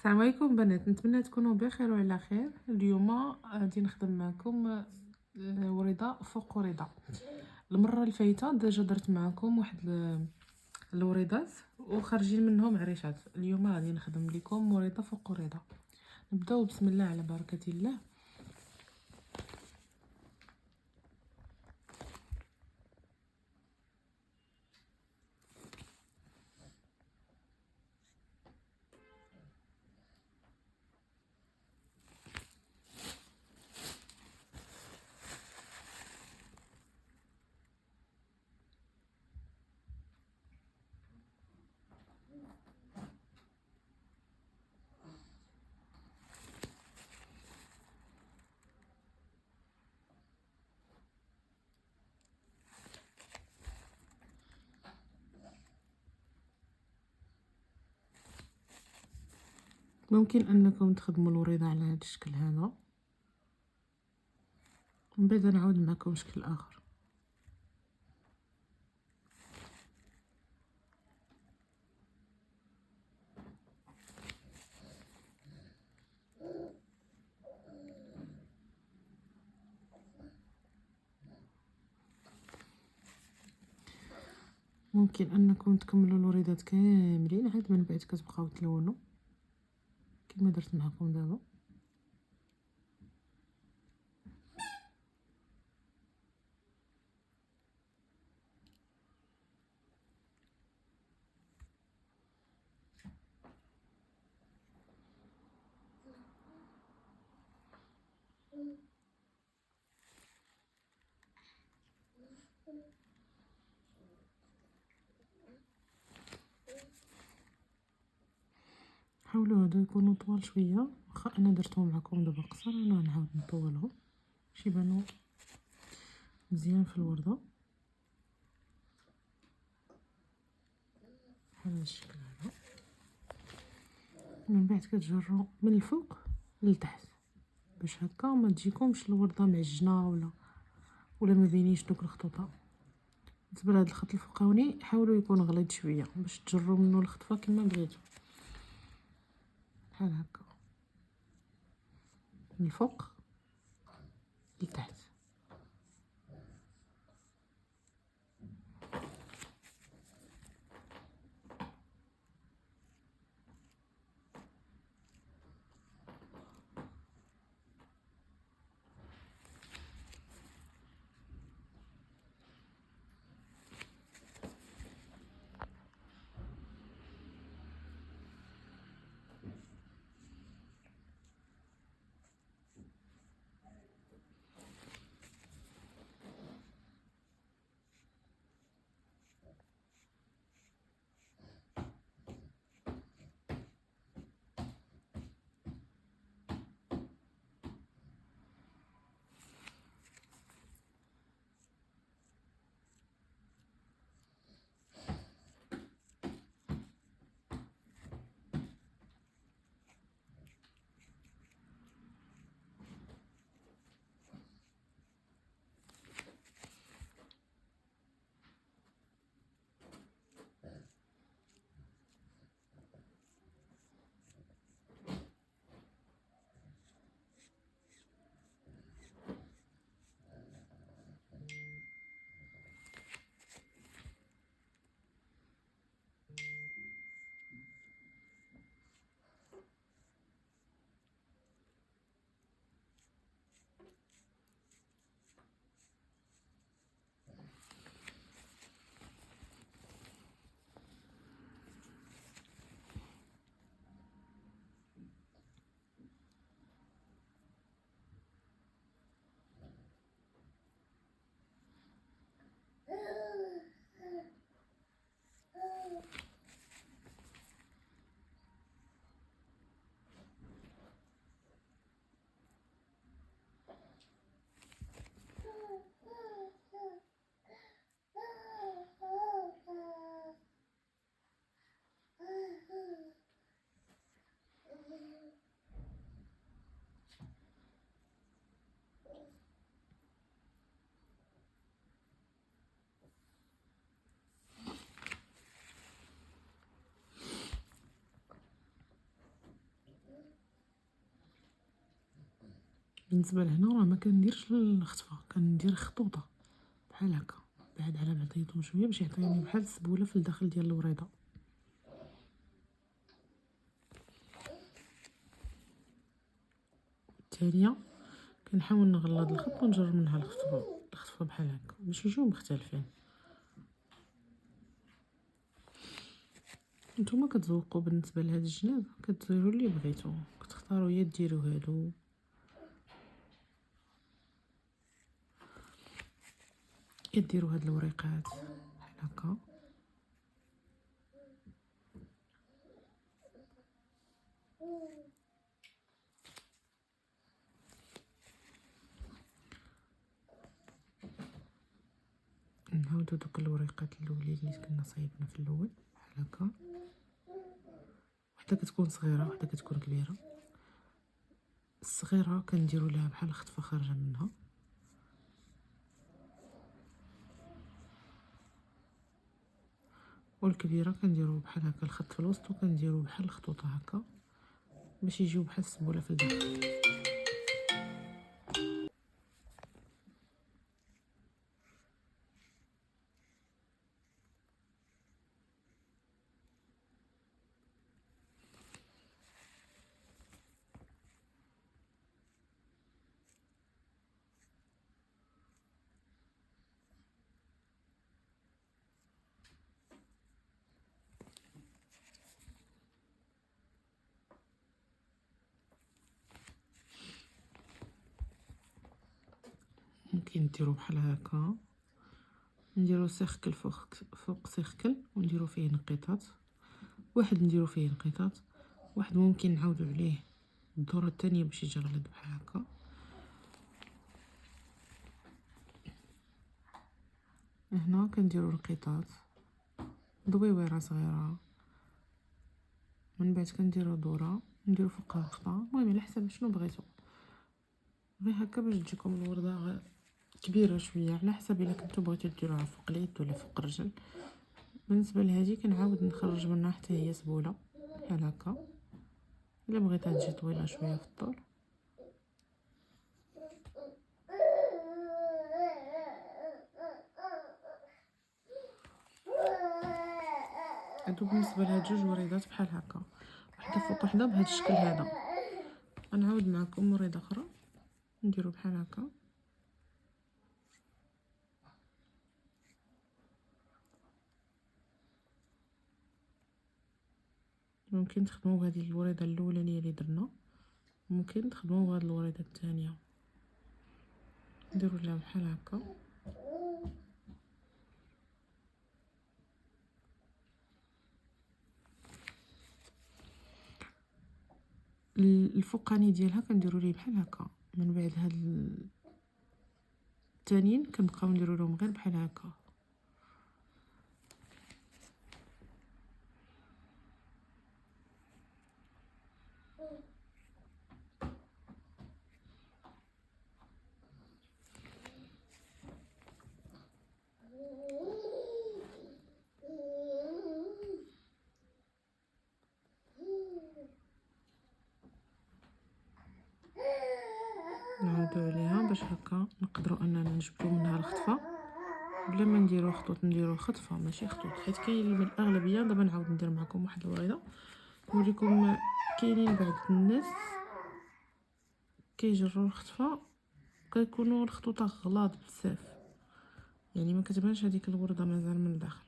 السلام عليكم بنات، نتمنى تكونوا بخير وعلى خير. اليوم غادي نخدم معكم وريضه فوق وريضه. المره الفايته ديجا درت معكم واحد الوريضات وخارجين منهم عريشات. اليوم غادي نخدم لكم وريضه فوق وريضه. نبداو بسم الله على بركه الله. ممكن انكم تخدموا الوريضه على هذا الشكل هذا، من بعد نعاود معكم شكل اخر. ممكن انكم تكملوا الوريضات كاملين عاد من بعد كتبقاو تلونوا كما درت معكم دابا. حاولوا هادو يكونوا طوال شويه، واخا انا درتهم معكم دابا قصر، انا نعاود نطولهم باش يبانو مزيان في الورده بحال هاد الشكل هذا. من بعد كتجروا من الفوق للتحت باش هكا ما تجيكمش الورده معجنه ولا ما بينيش دوك الخطوطه. بالنسبه لهاد الخط الفوقاني حاولوا يكون غليظ شويه باش تجروا منه الخطفه كما بغيتو، بحال هكا من الفوق لتحت. بالنسبه لهنا راه ما كنديرش الخطفه، كندير خطوطه بحال هكا بعد على بعضياتهم شويه باش يعطيني بحال السبوله في الداخل ديال الوريضه. التاليه كنحاول نغلظ الخط ونجر منها الخطفه بحال هكا باش يجيو مختلفين. نتوما كتذوقوا بالنسبه لهاد الجناب، كديروا اللي بغيتو، كتختاروا يا ديروا هادو يا ديروا هاد الوريقات بحال هكا. نعاودو دوك الوريقات الاولين اللي كنا صايبنا في الاول بحال هكا، وحده كتكون صغيره وحده كتكون كبيره. الصغيره كنديروا لها بحال خطفه خارجه منها، والكبيره كنديروا بحال هكا الخط في الوسط وكنديروا بحال الخطوطه هكا باش يجيو بحال السبوله في الداخل. ممكن نديرو بحال هكا، نديرو سيركل فوق سيركل ونديرو فيه انقطاط، واحد نديرو فيه انقطاط، واحد ممكن نعاودو عليه الدوره الثانيه باش يجي غليظ بحال هكا. هنا كنديرو انقطاط دويويره صغيره، من بعد كنديرو دوره نديرو فوقها نقطه، المهم على حسب شنو بغيتو، غير هكا باش تجيكم الورده كبيره شويه على حسب الا كنتو بغيتو ديروها فوق اليد ولا فوق الرجل. بالنسبه لهذه كنعاود نخرج منها حتى هي سبوله بحال هكا، الا بغيتها تجي طويله شويه في الطول. هادو بالنسبه لهاد جوج وريضات بحال هكا، وحده فوق وحده بهذا الشكل هذا. غنعاود معكم وريضه اخرى نديرو بحال هكا. ممكن تخدموا بهذه الوريضه الاولانيه اللي درنا، ممكن تخدموا بهذه الوريضه الثانيه، نديرو لها بحال هكا. الفوقاني ديالها كنديرو ليه بحال هكا، من بعد هاد الثانيين كنبقاو نديرو لهم غير بحال هكا. نعاودو عليها باش هكا نقدروا اننا نجبدو منها الخطفه بلا ما نديرو خطوط، نديرو خطفه ماشي خطوط، حيت كاين من الاغلبيه. دابا نعاود ندير معكم واحد الوريضه نوريكم. كاينين بعض الناس كيجروا الخطفه كيكونوا الخطوطه غلاظ بزاف، يعني ما كتبانش هذيك الورده مازال من الداخل.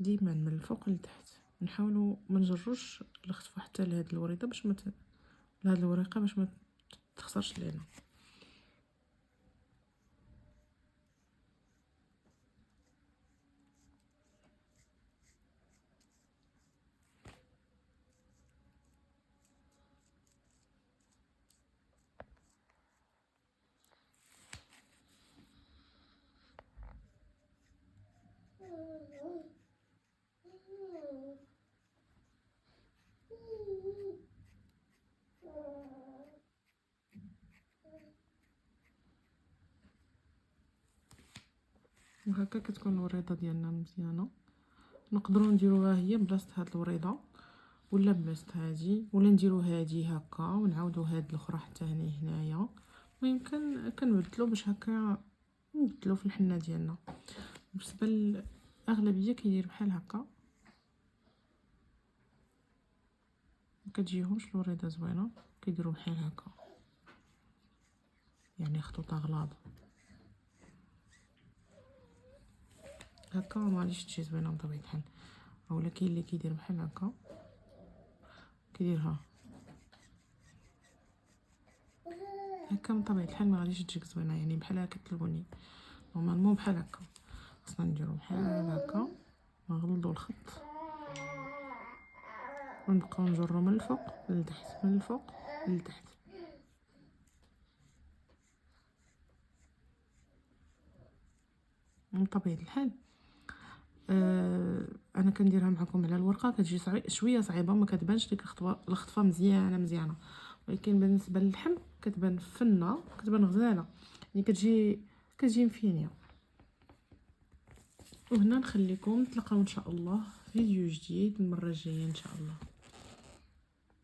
ديما من الفوق لتحت نحاولوا ما نجروش الخطفه حتى لهاد الوريضه باش ما لهاد الورقه باش ما تخسرش لينا. وهكا كتكون الوريضه ديالنا مزيانه. نقدروا نديروها هي بلاصه هاد الوريضه ولا بلاصه هادي، ولا نديرو هادي هكا ونعاودو هاد الاخرى حتى هنايا. ويمكن كنبدلو باش هكا نبدلو في الحنه ديالنا. بالنسبه للاغلبيه كيدير بحال هكا، مكتجيهمش الوريضه زوينه، كيديروا بحال هكا يعني خطوط اغلاظ هكا، ما غاديش تجي زوينه بطبيعه الحال. اولا كاين اللي كيدير بحال هكا، كيديرها هكا بطبيعه الحال ما غاديش تجيك زوينه، يعني بحال هكا تلوني نورمالمون بحال هكا. خصنا نديرو بحال هكا، نغلظو الخط ونبقاو نجرو من الفوق لتحت، من الفوق لتحت. بطبيعه الحال انا كنديرها معكم على الورقه، كتجي شويه صعيبه، ما كتبانش ديك الخطفه مزيانه، ولكن بالنسبه للحم كتبان فنه، كتبان غزاله، يعني كتجي مفينيه. وهنا نخليكم تلقاو ان شاء الله فيديو جديد المره الجايه ان شاء الله.